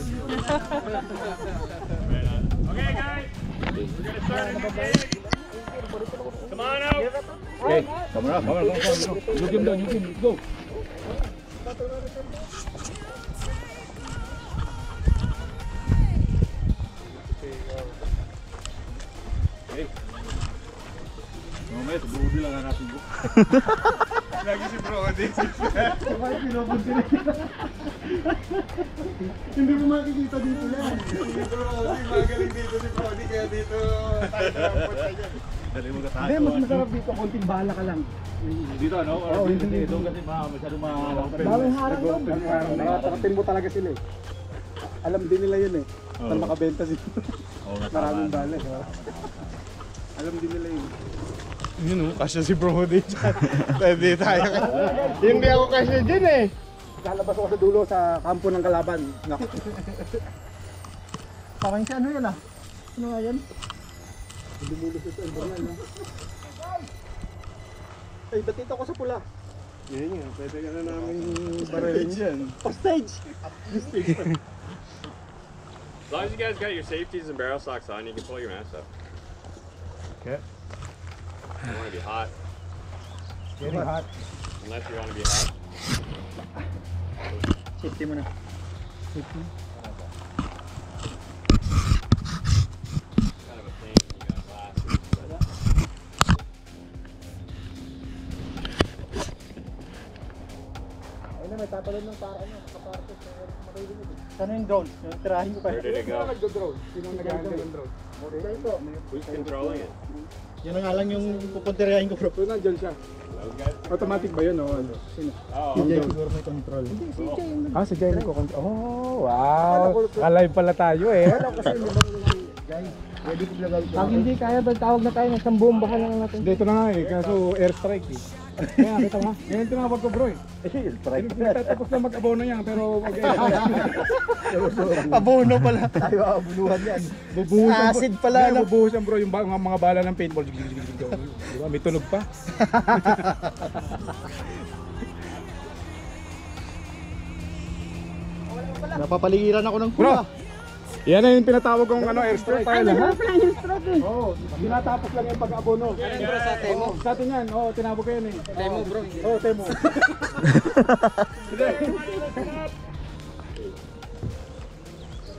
Okay, guys. We're gonna start a new game. Come on out. Okay. Come on. You give down. Go. Mamaya, sa Brody lang hanapin ko. Lagi si Brody. Hindi mo makikita dito yan. Magaling dito si Brody, kaya dito tayo punta dyan. Dali mo ka tayo. Hindi, mas masarap dito. Konting bala ka lang. Dito, no? Oo, hindi dito. Kasi masyadong mahawak. Balang harang doon. Nakatakin mo talaga sila eh. Alam din nila yun eh. Saan makabenta sila. Maraming bala. Alam din nila yun. Yun o, kasya si Brody dyan. Pwede tayo. Hindi ako kasya dyan eh. Lalabas ako sa dulo sa kampo ng kalaban. Naku. Parang si ano yun ah? Ano nga yan? Ay, ba't dito ako sa pula? Yan nga, pwede ka na namin barilin dyan. Hostage! As long as you guys got your safeties and barrel socks on, you can pull your mask up. Okay. You don't want to be hot. Very hot. Unless you want to be hot. Safety mo na. Kind of a pain when you got glasses. Ayun na, may tatalon ng para ano, kapartos na maririnig. Sana yung drone? Yung tirahin ko pa. Where did it go? Nagdo-drone. Sino nag-handle ng drone? Who's controlling it? Yan na nga lang yung pupuntirahin ko bro. So nandyan siya. Those guys? Automatic ba yun o ano? Sino? Oh, Hindi siguro may control. Ah, si Jay nagko-control. Oh, wow. Alive pala tayo eh. Ready ko gagawin. Pag hindi kaya, tawag na tayo ng isang bomba ka lang natin. Dito na nga eh, kaso airstrike eh. Kaya kita mo, ganyan tinawag ko bro eh. Strike. Tapos na mag-abono yan, pero Abono pala. Tayo abunuhan yan. Acid pala. Bubuhos yan bro, yung mga bala ng paintball. Diba? May tunog pa. Napapaligiran ako ng Bro, pula. yan na yung pinatawag kong airstrike. Ay, wala pala airstrike eh. Oo, tinatapos lang yung pag-abono. Sa Temo. Sa atin yan, oo, tinawag ko yan eh. Temo bro. Oo, Temo.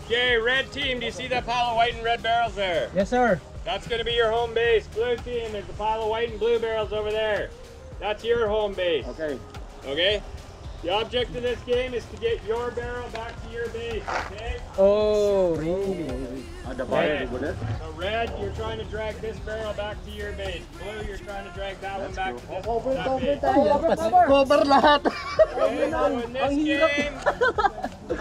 Okay, red team, do you see that pile of white and red barrels there? Yes sir. That's going to be your home base. Blue team, there's a pile of white and blue barrels over there. That's your home base. Okay. Okay? The object of this game is to get your barrel back to your base, okay? Oh, really? Okay. So red, you're trying to drag this barrel back to your base. Blue, you're trying to drag that one back to that base. Cover lahat. Okay, so in this game, the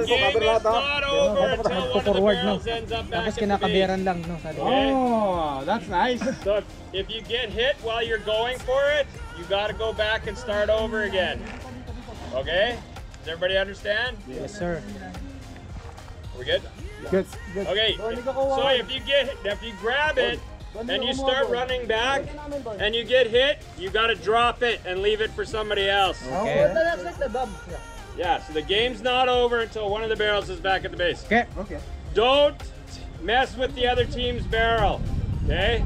game is not over until one of the barrels ends up back at the base. lang no. Oh, that's nice. So if you get hit while you're going for it, you got to go back and start over again. Okay? Does everybody understand? Yes sir. We good? Good. Okay. So if you grab it and you start running back and you get hit, you got to drop it and leave it for somebody else. Okay. Yeah, so the game's not over until one of the barrels is back at the base. Okay. Don't mess with the other team's barrel. Okay?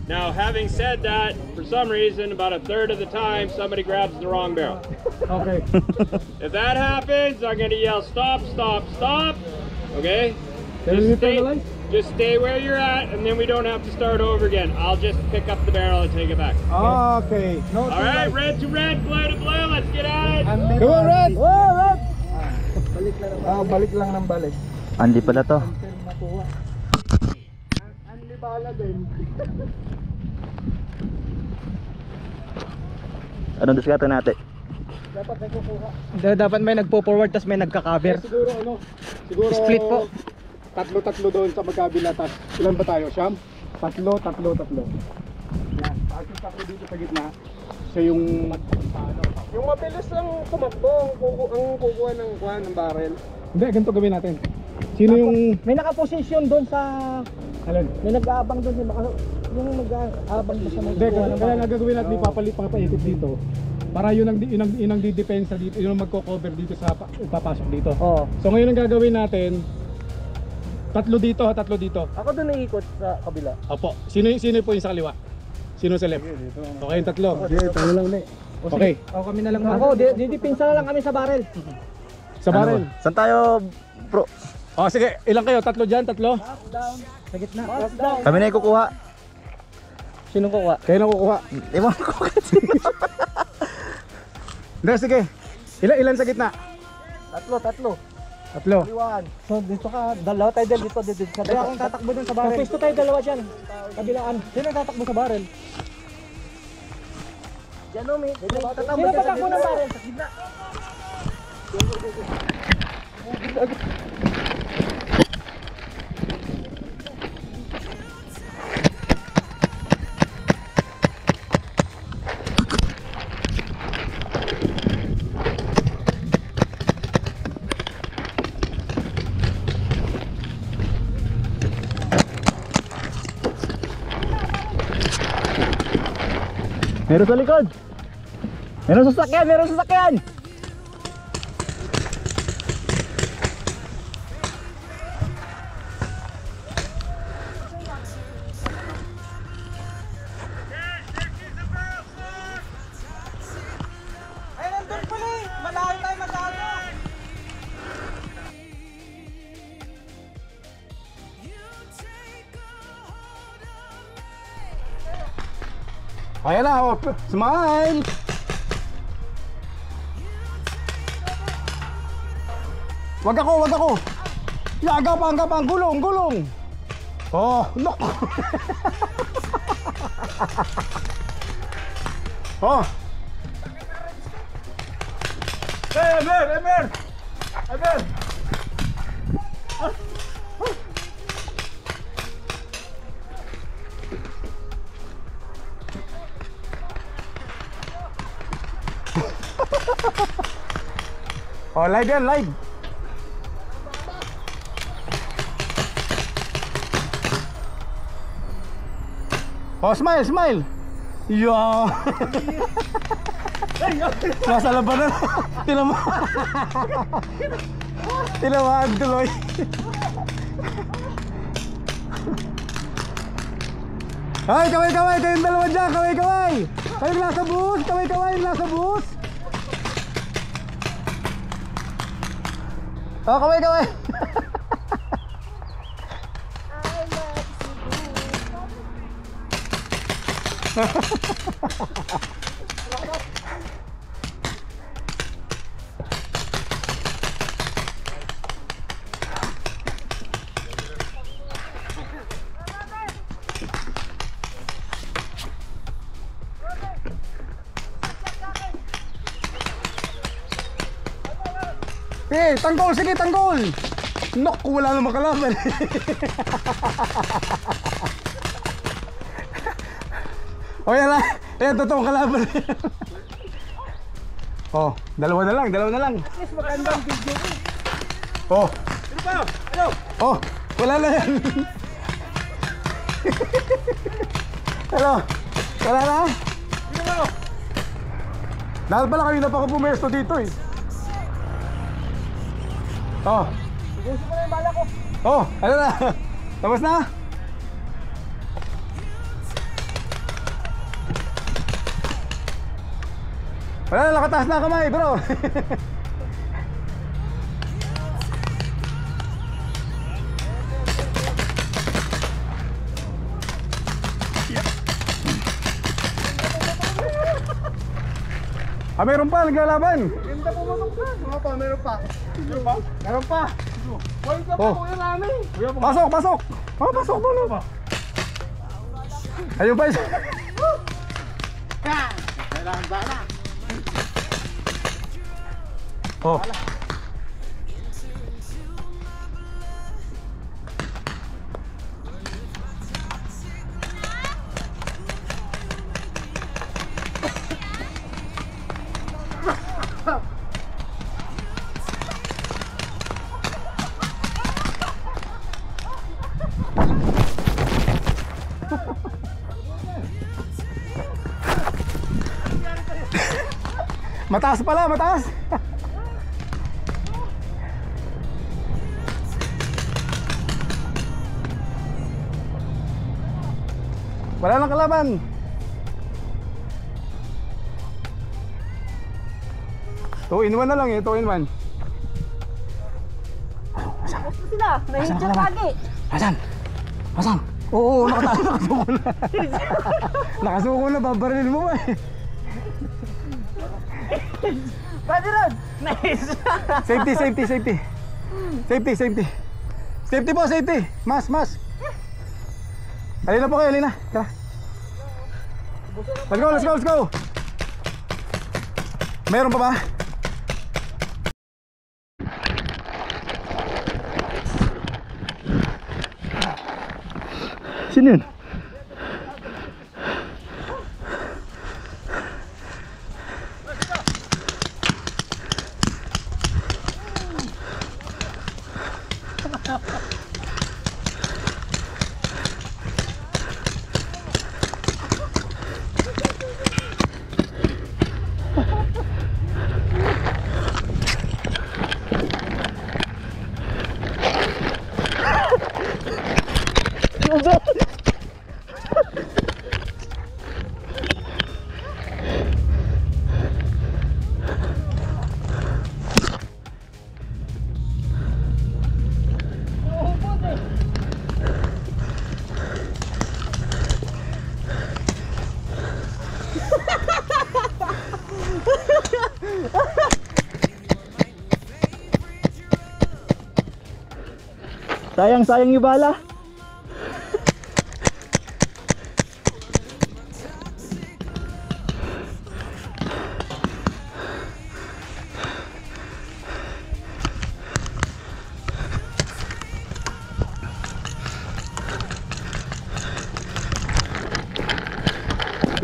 Now, having said that, for some reason, about a third of the time, somebody grabs the wrong barrel. Okay. If that happens, I'm going to yell, stop, stop, stop. Okay? Can you penalize? Just stay where you're at, and then we don't have to start over again. I'll just pick up the barrel and take it back. Okay. No, All right, red to red, blue to blue. Let's get at it. Come on, Red! Oh, Red! Balik lang ng balik. Andi pala to. Anli bala din. Anong diskarte natin? Dapat may kukuha. Dapat may nagpo-forward tas may nagka-cover. Siguro ano? Siguro Split po. Tatlo doon sa magkabila. Tas ilan ba tayo? Siyam? Tatlo. Yan. Tapos tatlo dito sa gitna. So yung mabilis lang tumakbo ang kukuha ng kuha ng barrel. Hindi, ganito gawin natin. Sino yung May naka-position doon sa alin? may nag-aabang doon yung nag-aabang doon sa Hindi, kaya nga gagawin natin papaikot dito. Para yun ang didepensa dito, yun ang magko-cover dito sa papasok dito. Oo. So ngayon ang gagawin natin, tatlo dito. Ako doon naiikot sa kabila. Opo. Sino po yung sa kaliwa? Sino sa left? Okay, yung tatlo. Tayo lang na. Okay. Ako kami na lang. Ako, didipinsa na lang kami sa barrel. Sa barrel. Saan tayo, bro? Oh, sige. Ilang kayo? Tatlo dyan? Tatlo? Sa gitna. Kami na yung kukuha. Sino kukuha? Kayo na kukuha. Ewan ko kasi. Hindi, sige. Ilan sa gitna? Tatlo. Tatlo. So dito ka, dalawa tayo dito. Kaya akong tatakbo dun sa barrel. Pwesto tayo dalawa dyan. Kabilaan. Sino tatakbo sa barrel? Yan o, may. Sino tatakbo ng barrel? Sa gitna. Meron sa likod. Meron sasakyan, meron sasakyan. Ay, nandun pala eh. Malayo tayo masyado. Ayan na, oh. Smile! Wag ako, wag ako! Gapang, gulong, gulong! Oh, no! Oh! Hey, Emer! Emer! Emer! Oh, live yan, live. Oh, smile, smile. Yeah. Nasa labanan. Tinamaan tuloy. Ay, kaway-kaway, kayong dalawa dyan, kaway-kaway. Kayong nasa bus, kaway-kaway, nasa bus. Oh, kaway-kaway. Eh, tanggol, sige, tanggol. Nok, wala namang kalaban. O yan na, yan, totoong kalaban. Oh, dalawa na lang. Yes, magandang video ko. Oh, Ano pa? Ano? oh, wala na yan. Ano? Wala na? Ano? Dahil pala kayo napakapumesto dito eh. Oh. Gusto ko na yung bala ko. Oh, ano na? Tapos na? Wala na, nakataas na kamay bro. Ah, meron pa, naglalaban. Ganda pumatok ka. Mga pa, meron pa. Meron pa. Huwag ka pa, Oh. kuya namin. Pasok, pasok. Oh, pasok doon. Ayun pa isa. Kailangan bala. Oh. Mataas pala, mataas. Wala nang kalaban. Two in one na lang eh, 2 in 1. Gusto sila. Nahinsya lagi. Asan? Asan? Oo, nakasuko na. Nakasuko na, babarilin mo eh. Pwede ron. Nice. Safety, safety, safety. Safety, safety. Safety po, safety. Mas, mas. Halina po kayo, halina. Tara. Let's go, let's go, let's go. Meron pa ba? Sino yun? Sayang yung bala.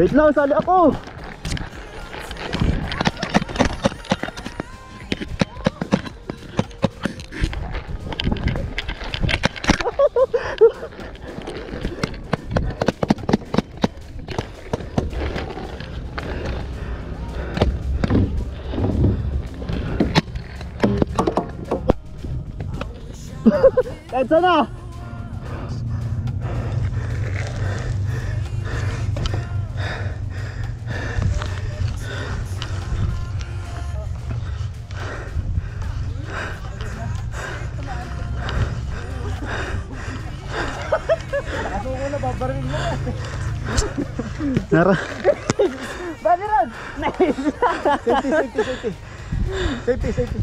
Wait lang, sali ako. Kahit sana. Nara. Baniran! Nice! Safety.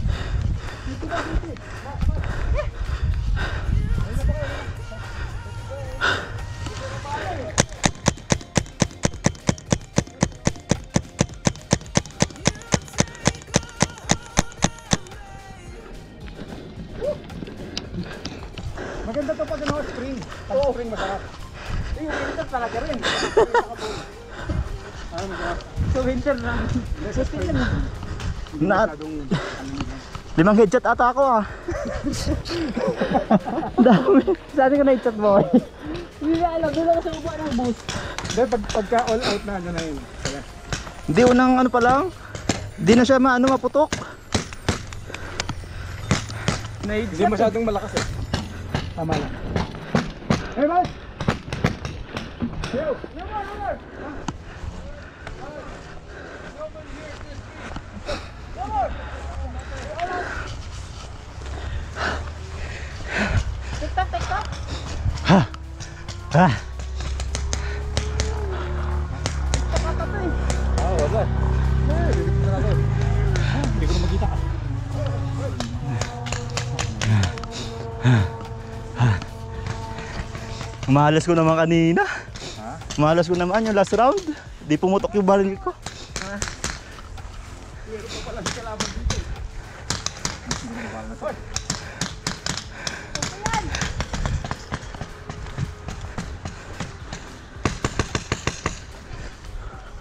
Maganda to pag ano, spring. Pag spring masarap. Yung winter talaga rin. So winter lang. Not. 5 headshot ata ako ah. Dami. Sabi ko na-chat mo. Hindi na alam, doon ako sa upuan ng bus. Dahil pagka all out na, ano na yun. Kaya, Hindi unang ano pa lang. Hindi na siya maputok. hindi masyadong malakas eh. Tama lang. Hey, boss! Yo! Ha. Wala. Hindi ko na makita. Mahalas ko naman kanina. Mahalas ko naman yung last round. Di pumutok yung baril ko.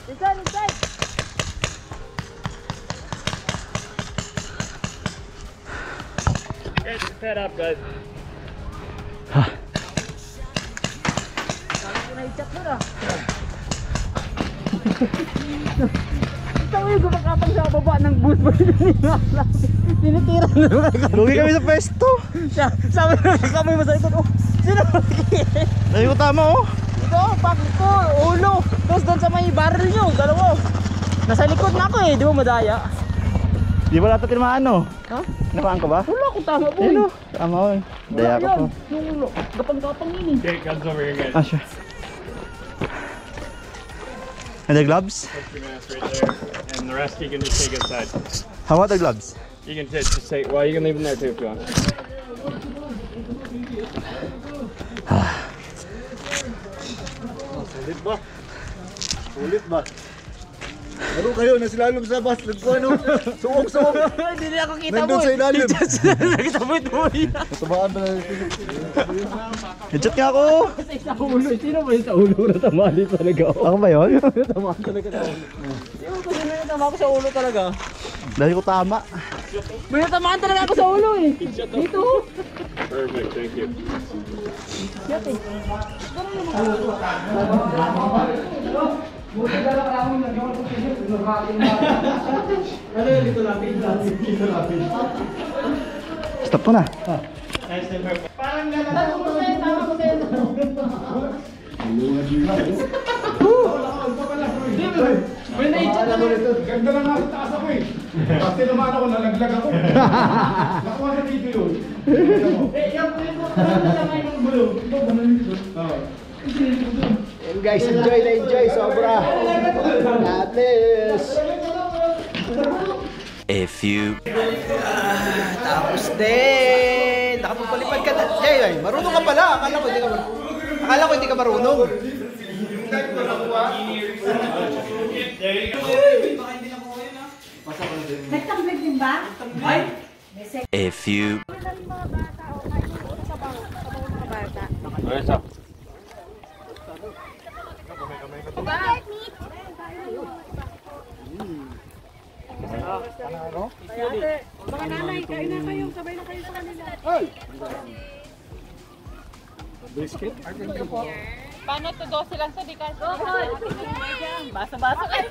Inside! Get fed up, guys. Sabi ko na-chat mo na. Ito yung gumakapang sa baba ng bus. Tinitira na naman. Lugi kami sa pwesto. Sabi na kamay mo sa likod. Oh, sino? Dahil ko tama oh. Ito, pag ko, ulo. Tapos doon sa may barrel nyo, dalawa. Nasa likod na ako eh, di ba madaya? Di ba natin tinamaan no? Ha? Namaan ko ba? Wala akong tama po Ayun oh. Tama oh. Daya ko po. Yung ulo, gapang-gapang yun eh. Okay, guns over here, guys. Ah, sure. And the gloves? Put your mask right there, and the rest you can just take inside. How about the gloves? You can just take. Well, you can leave them there too if you want. Sulit ba? Sulit ba? Ano kayo? Nasilalog sa bus. Ano? Suong. Hindi na ako kita Nandun sa ilalim. Nakita mo ito mo yan. Tamaan ba na? Headshot nga ako! Sa ulo, sino ba yung sa ulo na tamali talaga? Ako ba yun? Tamaan talaga sa ulo. Sino ko sino yung tama ko sa ulo talaga? Dahil ko tama. May natamaan talaga ako sa ulo eh. Dito. Perfect, thank you. Stop ko na. May na-chat ako nito. Ganda lang ako taas ako eh. Kasi naman ako, nalaglag ako. Nakuha sa video yun. And guys, enjoy sobra. few. Tapos din. Nakapagpalipad ka na. Jay, marunong ka pala. Akala ko hindi ka marunong. Nagtamblag din ba? A few. Mga nanay, kain na kayo. Sabay na kayo sa kanila. Paano to 12 lang to? Di ka. Basa-basa kayo.